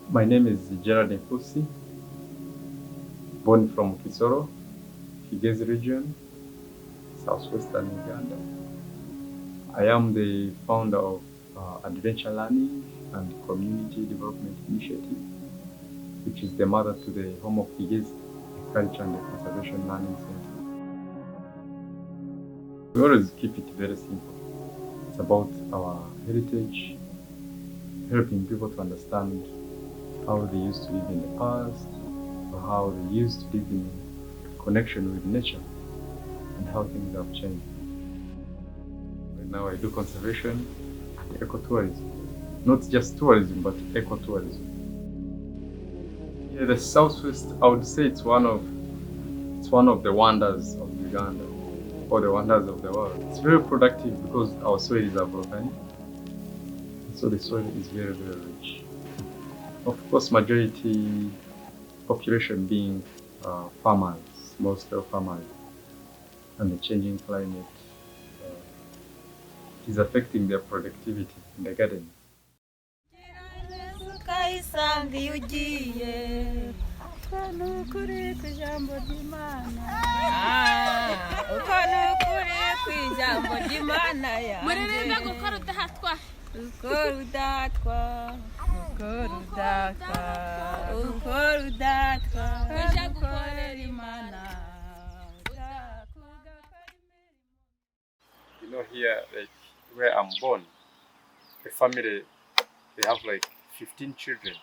My name is Gerard Nkusi, born from Kisoro, Kigezi region, southwestern Uganda. I am the founder of Adventure Learning and Community Development Initiative, which is the mother to the home of Kigezi, Culture and Conservation Learning Center. We always keep it very simple. It's about our heritage, helping people to understand how they used to live in the past, or how they used to live in connection with nature, and how things have changed. Right now I do conservation and ecotourism. Not just tourism, but ecotourism. Yeah, the Southwest, I would say it's one of the wonders of Uganda, or the wonders of the world. It's very productive because our soil is volcanic, so the soil is very, very rich. Of course, majority population being farmers, small-scale farmers, and the changing climate is affecting their productivity in the garden. You know, here, like where I'm born, the family, they have like 15 children.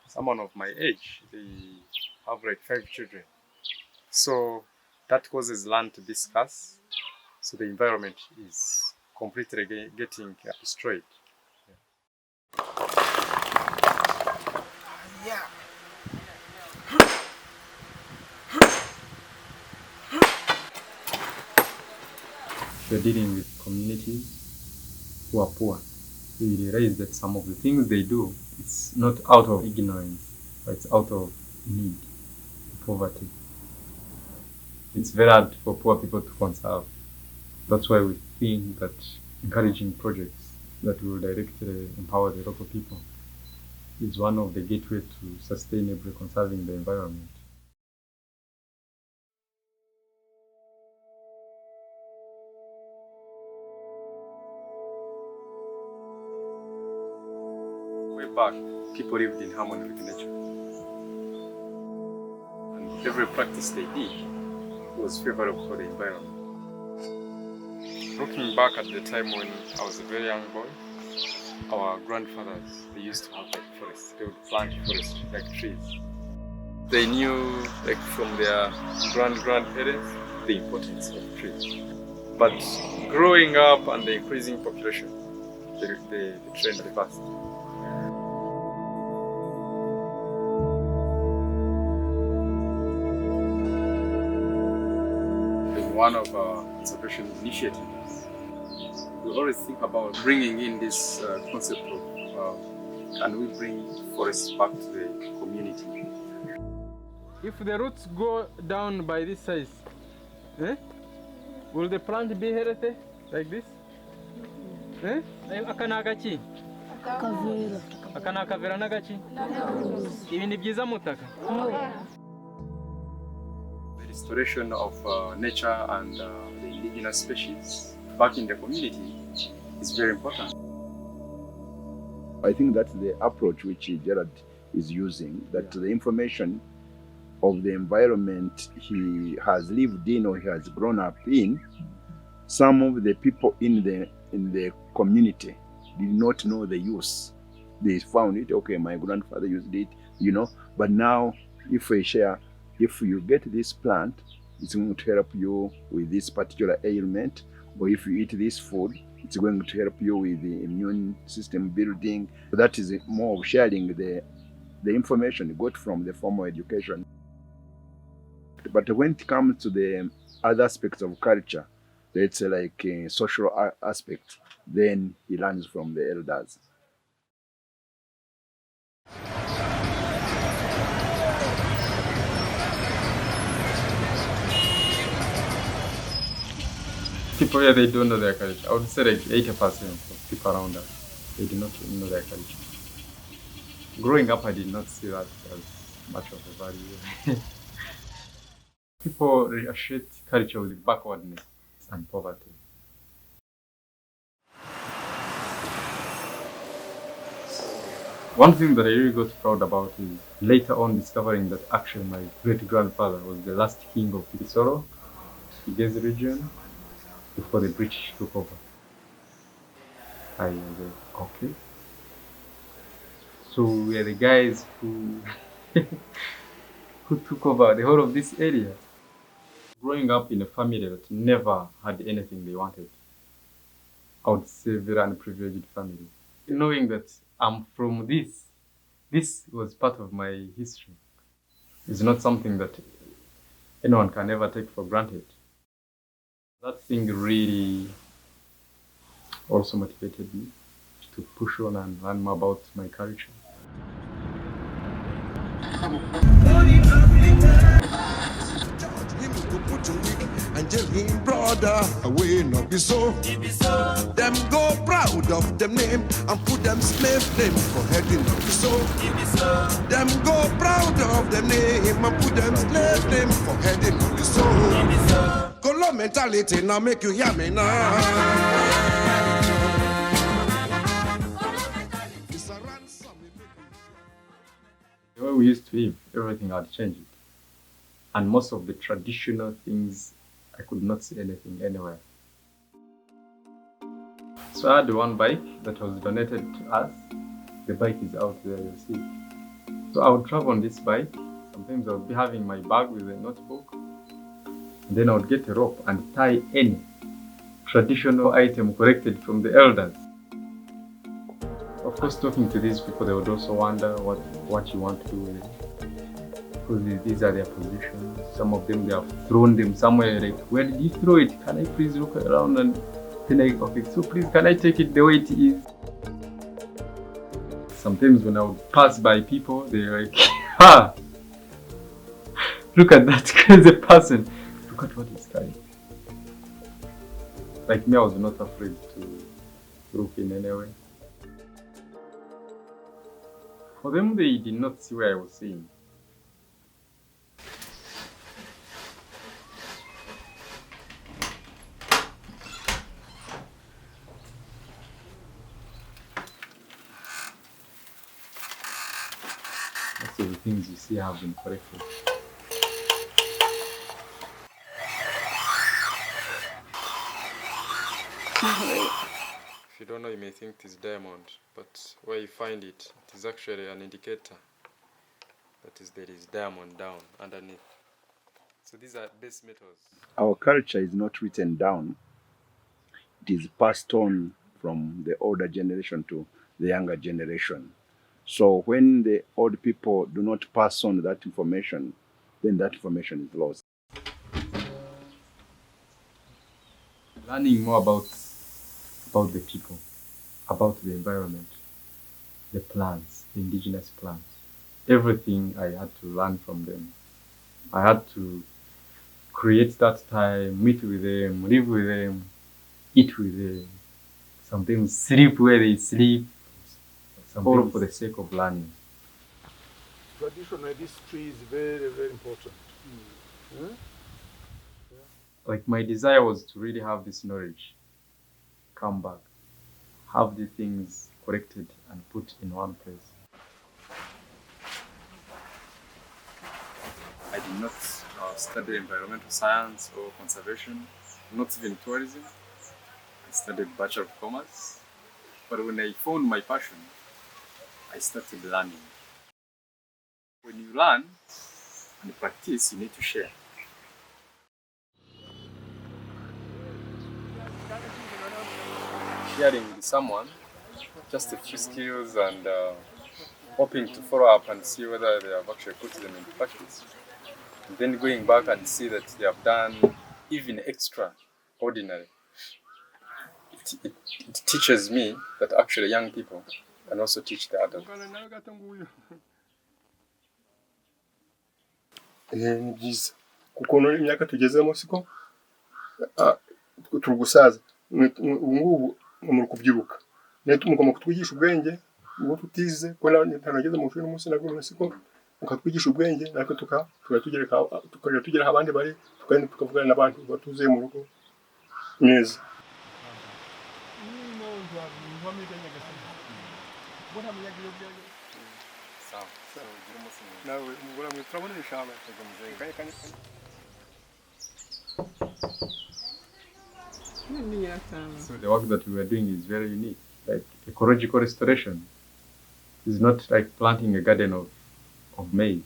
Someone of my age, they have like 5 children. So that causes land to be scarce. So the environment is completely getting destroyed. Yeah. We're dealing with communities who are poor. We realize that some of the things they do, it's not out of ignorance, but it's out of need, poverty. It's very hard for poor people to conserve. That's why we think that encouraging projects that will directly empower the local people is one of the gateways to sustainably conserving the environment. Way back, people lived in harmony with nature. And every practice they did was favorable for the environment. Looking back at the time when I was a very young boy, our grandfathers, they used to have like forests. They would plant forests like trees. They knew, like from their grandparents, the importance of trees. But growing up and the increasing population, the trend reversed. In one of our conservation initiatives, we always think about bringing in this concept of can we bring forests back to the community. If the roots go down by this size, will the plant be healthy like this? Akana agachi? Akana akavera nagachi? Ibi ni byiza mutaka? The restoration of nature and the indigenous species back in the community is very important. I think that's the approach which Gerard is using, that the information of the environment he has lived in or he has grown up in, some of the people in the community did not know the use. They found it, okay, my grandfather used it, but now if we share, if you get this plant, it's going to help you with this particular ailment, or if you eat this food, it's going to help you with the immune system building. That is more of sharing the information got from the formal education. But when it comes to the other aspects of culture, let's say like a social aspect, then he learns from the elders. People here, they don't know their culture. I would say like 80% of people around us, they do not know their culture. Growing up, I did not see that as much of a value. People associate culture with backwardness and poverty. One thing that I really got proud about is later on discovering that actually my great-grandfather was the last king of Kigezi region, before the British took over. I was like, okay. So we are the guys who who took over the whole of this area. Growing up in a family that never had anything they wanted, I would say very unprivileged family. Knowing that I'm from this was part of my history. It's not something that anyone can ever take for granted. That thing really also motivated me to push on and learn more about my culture. And tell him, brother, away not be so. Them go proud of them name and put them slave name for heading not be so. Them go proud of them name and put them slave name for heading not be so. Color mentality now make you hear me now. The way we used to live, everything had changed. And most of the traditional things, I could not see anything anywhere. So I had one bike that was donated to us. The bike is out there, you see. So I would travel on this bike. Sometimes I would be having my bag with a notebook. And then I would get a rope and tie any traditional item collected from the elders. Of course, talking to these people, they would also wonder what you want to do with it. Because these are their positions. Some of them, they have thrown them somewhere. Like, where did you throw it? Can I please look around? And then okay, so please, can I take it the way it is? Sometimes when I would pass by people, they're like, ha! Look at that crazy person. Look at what he's carrying. Like me, I was not afraid to look in any way. For them, they did not see where I was seeing. Most of the things you see have been collected. If you don't know, you may think it is diamond, but where you find it, it is actually an indicator that there is diamond down underneath. So these are base metals. Our culture is not written down. It is passed on from the older generation to the younger generation. So when the old people do not pass on that information, then that information is lost. Learning more about the people, about the environment, the plants, the indigenous plants. Everything I had to learn from them. I had to create that time, meet with them, live with them, eat with them, sometimes sleep where they sleep, all for the sake of learning. Traditionally, this tree is very, very important. Like my desire was to really have this knowledge, come back, have the things collected and put in one place. I did not study environmental science or conservation, not even tourism. I studied Bachelor of Commerce, but when I found my passion, I started learning. When you learn and practice, you need to share. Sharing with someone just a few skills and hoping to follow up and see whether they have actually put them into practice. And then going back and see that they have done even extraordinary. It teaches me that actually young people can also teach the adults. Ni byiza kuko none imyaka tugezemo siko turi gusaza ubu ngubu muri kubyiruka niyo tumugomba kutwigisha ubwenge uwo tutize ko ntanageze mu shuri n'umunsi nabwo siko ukatwigisha ubwenge natwe tukajya tugera abandi bari tukagenda tukavugana n'abantu batuzuye mu rugo neza. So the work that we were doing is very unique. Like ecological restoration is not like planting a garden of maize.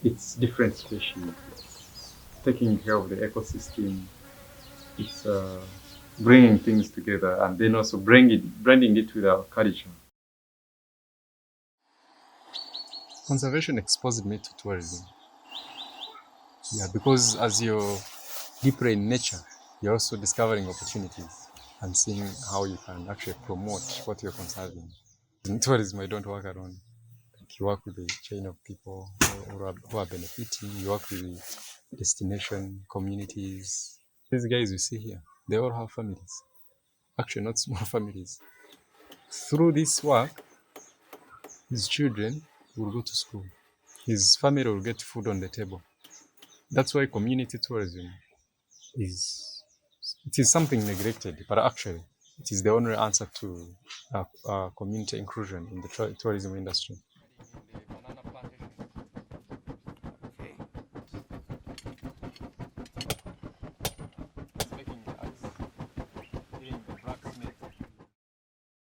It's different species. Taking care of the ecosystem. It's bringing things together and then also blending it with our culture. Conservation exposed me to tourism. Yeah, because as you're deeper in nature, you're also discovering opportunities and seeing how you can actually promote what you're conserving. In tourism, I don't work alone. Like you work with the chain of people who are benefiting. You work with the destination communities. These guys you see here, they all have families. Actually, not small families. Through this work, his children will go to school. His family will get food on the table. That's why community tourism is something neglected, but actually it is the only answer to community inclusion in the tourism industry.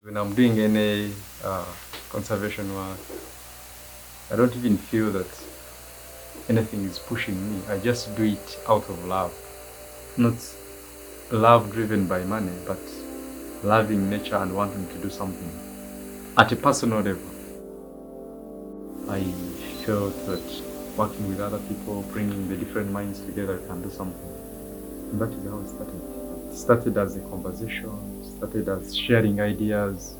When I'm doing any conservation work, I don't even feel that anything is pushing me. I just do it out of love. Not love driven by money, but loving nature and wanting to do something. At a personal level, I felt that working with other people, bringing the different minds together can do something. And that is how it started. It started as a conversation, started as sharing ideas,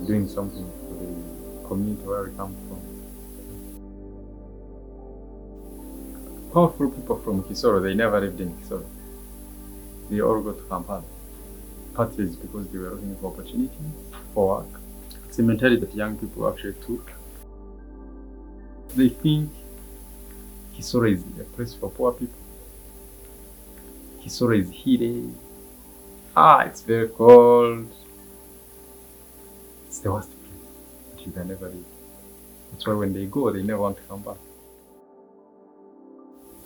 doing something for the community where we come from. Powerful people from Kisoro, they never lived in Kisoro. They all go to Kampala. Partly is because they were looking for opportunities for work. It's a mentality that young people actually took. They think Kisoro is a place for poor people. Kisoro is hilly. It's very cold. It's the worst place that you can ever live. That's why when they go, they never want to come back.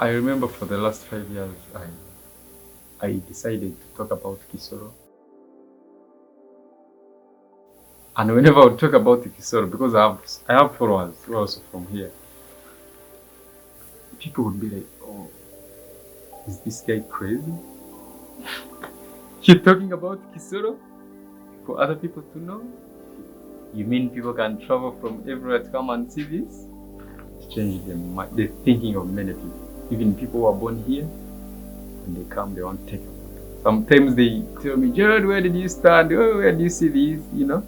I remember for the last 5 years, I decided to talk about Kisoro. And whenever I would talk about Kisoro, because I have followers who are also from here, people would be like, oh, is this guy crazy? You're talking about Kisoro for other people to know? You mean people can travel from everywhere to come and see this? It changed the thinking of many people. Even people who are born here, when they come, they want to take a photo. Sometimes they tell me, Jared, where did you stand? Oh, where do you see these? You know?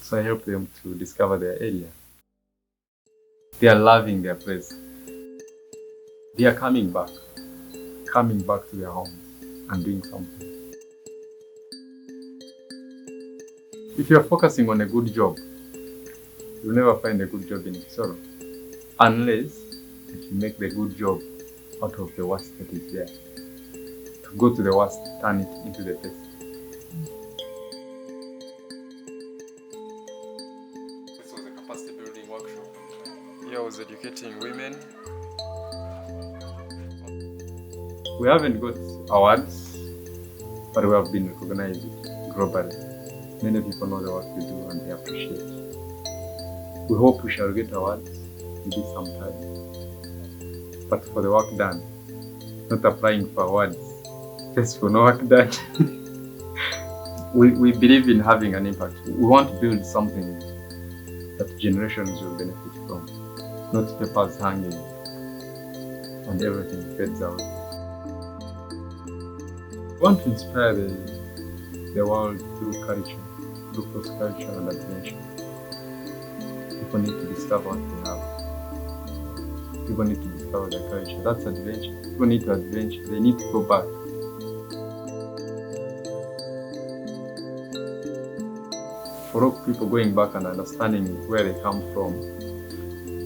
So I help them to discover their area. They are loving their place. They are coming back to their homes and doing something. If you are focusing on a good job, you'll never find a good job in Kisoro. Unless if you make the good job out of the worst that is there. To go to the worst, turn it into the best. This was a capacity building workshop. Here I was educating women. We haven't got awards, but we have been recognized globally. Many people know the work we do and they appreciate it. We hope we shall get awards maybe sometime. But for the work done, not applying for awards, just for no work done. we believe in having an impact. We want to build something that generations will benefit from, not papers hanging and everything fades out. We want to inspire the world through culture, through cross culture and adventure. People need to discover what they have. People need to discover their culture. That's adventure. People need to adventure. They need to go back. for people going back and understanding where they come from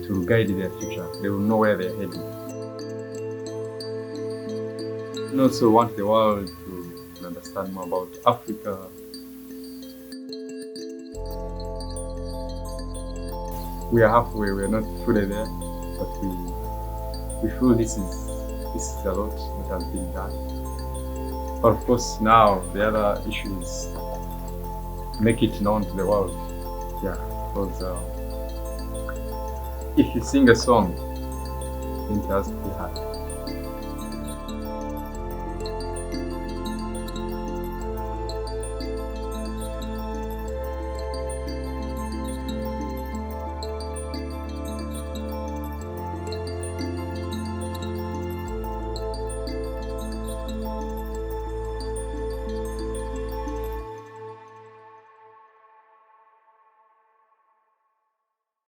to guide their future. They will know where they're heading. I also want the world to understand more about Africa. We are halfway, we are not fully there, but we feel this is a lot that has been done. But of course now the other issue is make it known to the world. Yeah, because if you sing a song, it has to be heard.